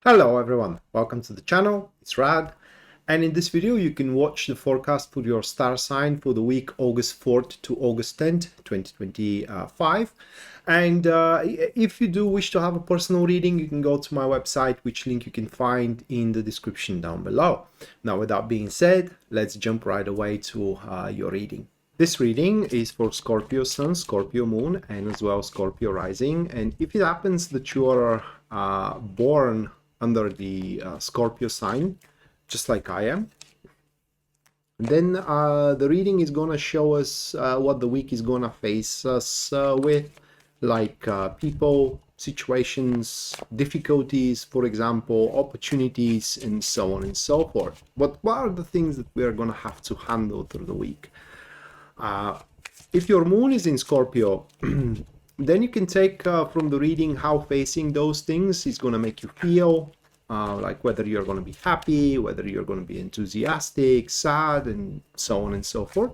Hello everyone, welcome to the channel, it's Rad, and in this video you can watch the forecast for your star sign for the week August 4th to August 10th, 2025. And if you do wish to have a personal reading, you can go to my website, which link you can find in the description down below. Now with that being said, let's jump right away to your reading. This reading is for Scorpio Sun, Scorpio Moon, and as well Scorpio Rising. And if it happens that you are born under the Scorpio sign, just like I am, then the reading is gonna show us what the week is gonna face us with, like people, situations, difficulties, for example, opportunities, and so on and so forth. But what are the things that we are gonna have to handle through the week? If your moon is in Scorpio, then you can take from the reading how facing those things is going to make you feel, like whether you're going to be happy, whether you're going to be enthusiastic, sad, and so on and so forth.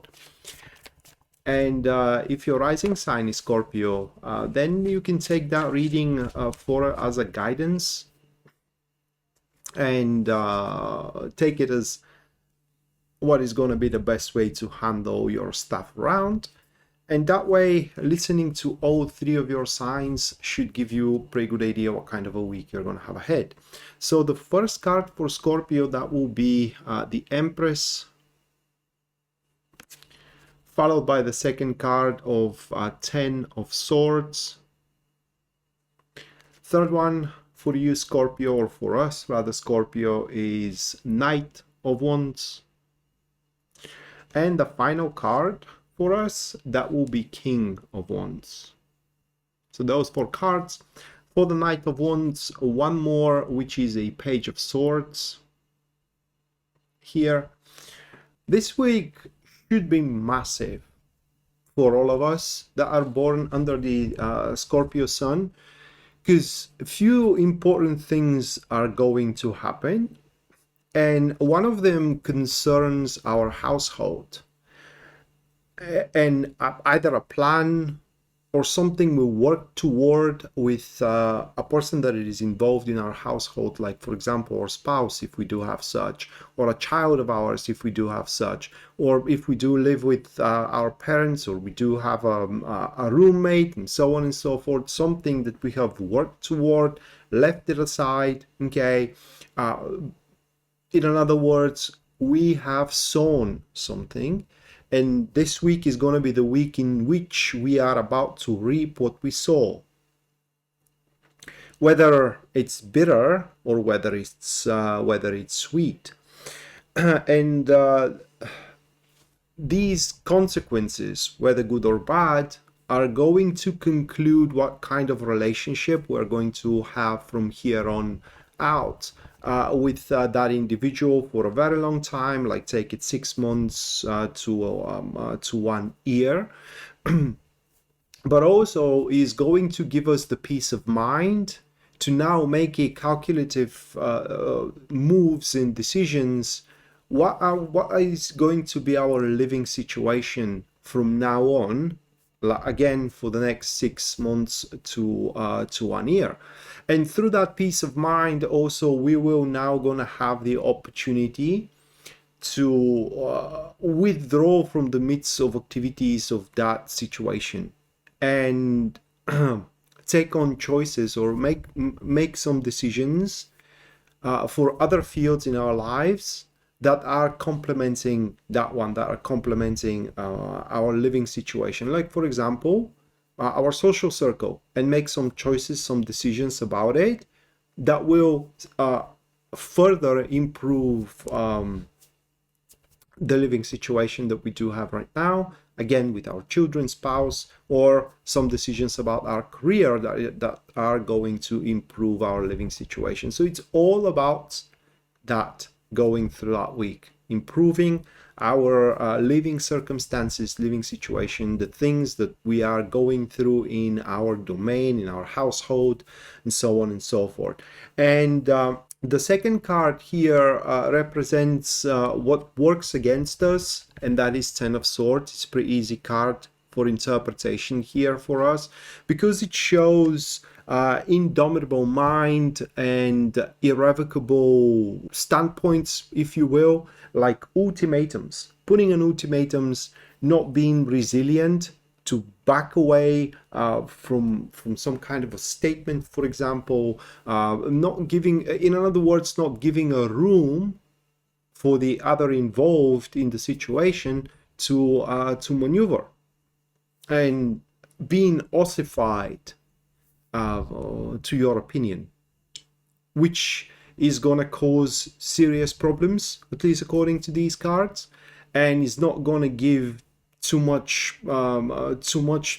And if your rising sign is Scorpio, then you can take that reading as a guidance and take it as what is going to be the best way to handle your stuff around. And that way, listening to all three of your signs should give you a pretty good idea what kind of a week you're going to have ahead. So the first card for Scorpio, that will be the Empress, followed by the second card of 10 of Swords. Third one for you, Scorpio, or for us, rather, Scorpio, is Knight of Wands. And the final card for us, that will be King of Wands. So those four cards. For the Knight of Wands, one more, which is a Page of Swords here. This week should be massive for all of us that are born under the Scorpio Sun, because a few important things are going to happen, and one of them concerns our household. And either a plan or something we work toward with a person that is involved in our household, like for example our spouse if we do have such, or a child of ours if we do have such, or if we do live with our parents, or we do have a roommate, and so on and so forth. Something that we have worked toward, left it aside, okay? In other words, we have sown something, and this week is going to be the week in which we are about to reap what we sow. Whether it's bitter or whether it's sweet. And these consequences, whether good or bad, are going to conclude what kind of relationship we're going to have from here on out with that individual for a very long time, like take it 6 months to 1 year. But also is going to give us the peace of mind to now make a calculative moves and decisions. What is going to be our living situation from now on, again for the next 6 months to 1 year. And through that peace of mind also, we will now gonna have the opportunity to withdraw from the midst of activities of that situation and take on choices or make some decisions for other fields in our lives that are complementing that one, that are complementing our living situation. Like for example, our social circle, and make some choices, some decisions about it that will further improve the living situation that we do have right now, again with our children, spouse, or some decisions about our career that are going to improve our living situation. So it's all about that going through that week, improving our living circumstances, living situation, the things that we are going through in our domain, in our household, and so on and so forth. And the second card here represents what works against us, and that is 10 of Swords. It's a pretty easy card for interpretation here for us, because it shows indomitable mind and irrevocable standpoints, if you will, like ultimatums, putting an ultimatums, not being resilient to back away from some kind of a statement, for example, not giving, in other words, not giving a room for the other involved in the situation to maneuver, and being ossified to your opinion, which is going to cause serious problems, at least according to these cards, and is not going to give too much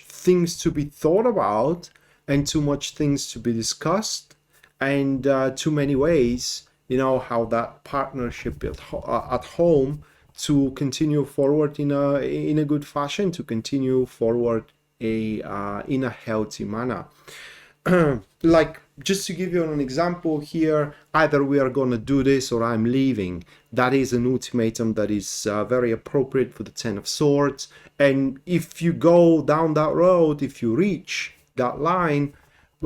things to be thought about and too much things to be discussed, and too many ways, you know, how that partnership at home to continue forward in a good fashion, to continue forward in a healthy manner. Like, just to give you an example here, either we are going to do this or I'm leaving. That is an ultimatum that is very appropriate for the Ten of Swords. And if you go down that road, if you reach that line,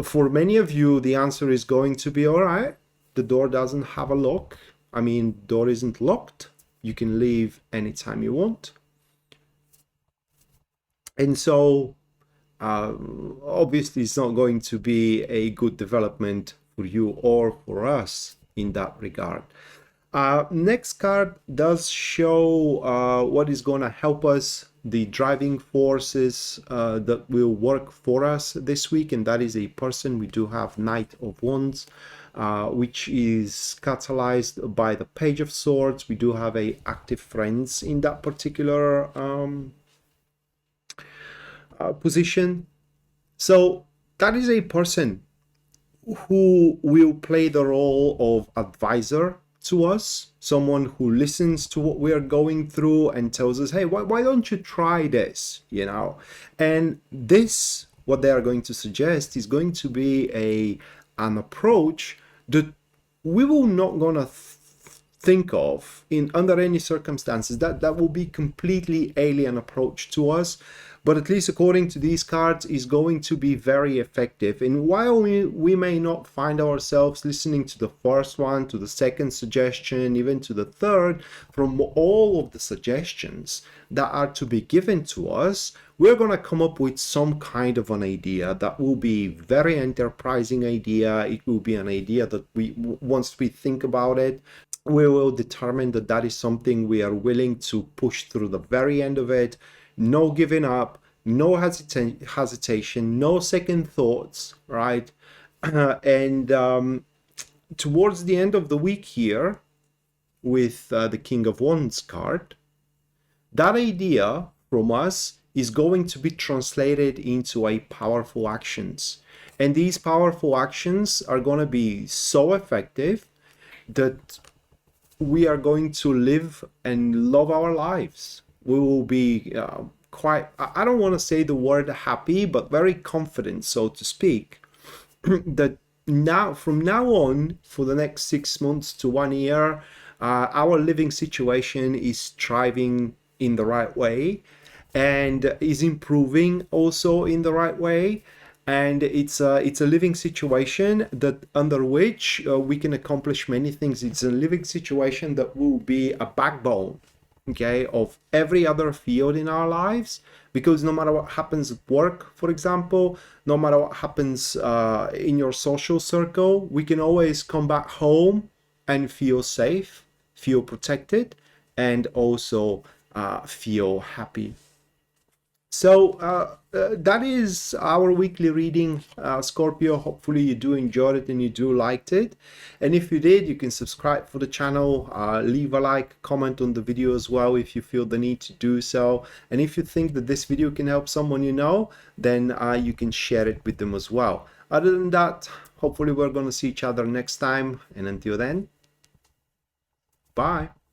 for many of you, the answer is going to be, all right, the door doesn't have a lock. I mean, door isn't locked. You can leave anytime you want. And so obviously it's not going to be a good development for you or for us in that regard. Next card does show what is going to help us, the driving forces that will work for us this week, and that is a person. We do have Knight of Wands, which is catalyzed by the Page of Swords. We do have a active friends in that particular position. So that is a person who will play the role of advisor to us, someone who listens to what we are going through and tells us, hey, why don't you try this, you know? And this, what they are going to suggest, is going to be an approach that we will not gonna think of in under any circumstances. That will be completely alien approach to us, but at least according to these cards is going to be very effective. And while we may not find ourselves listening to the first one, to the second suggestion, even to the third, from all of the suggestions that are to be given to us, we're going to come up with some kind of an idea that will be very enterprising idea. It will be an idea that once we think about it, we will determine that that is something we are willing to push through the very end of it. No giving up, no hesitation, no second thoughts, right? And towards the end of the week here, with the King of Wands card, that idea from us is going to be translated into a powerful actions. And these powerful actions are going to be so effective that we are going to live and love our lives. We will be quite, I don't want to say the word happy, but very confident, so to speak, that now, from now on, for the next 6 months to 1 year, our living situation is thriving in the right way and is improving also in the right way. And it's a living situation that under which we can accomplish many things. It's a living situation that will be a backbone, okay, of every other field in our lives, because no matter what happens at work, for example, no matter what happens in your social circle, we can always come back home and feel safe, feel protected, and also feel happy. So that is our weekly reading, Scorpio. Hopefully you do enjoy it and you do liked it. And if you did, you can subscribe for the channel, leave a like, comment on the video as well if you feel the need to do so. And if you think that this video can help someone you know, then you can share it with them as well. Other than that, hopefully we're going to see each other next time. And until then, bye.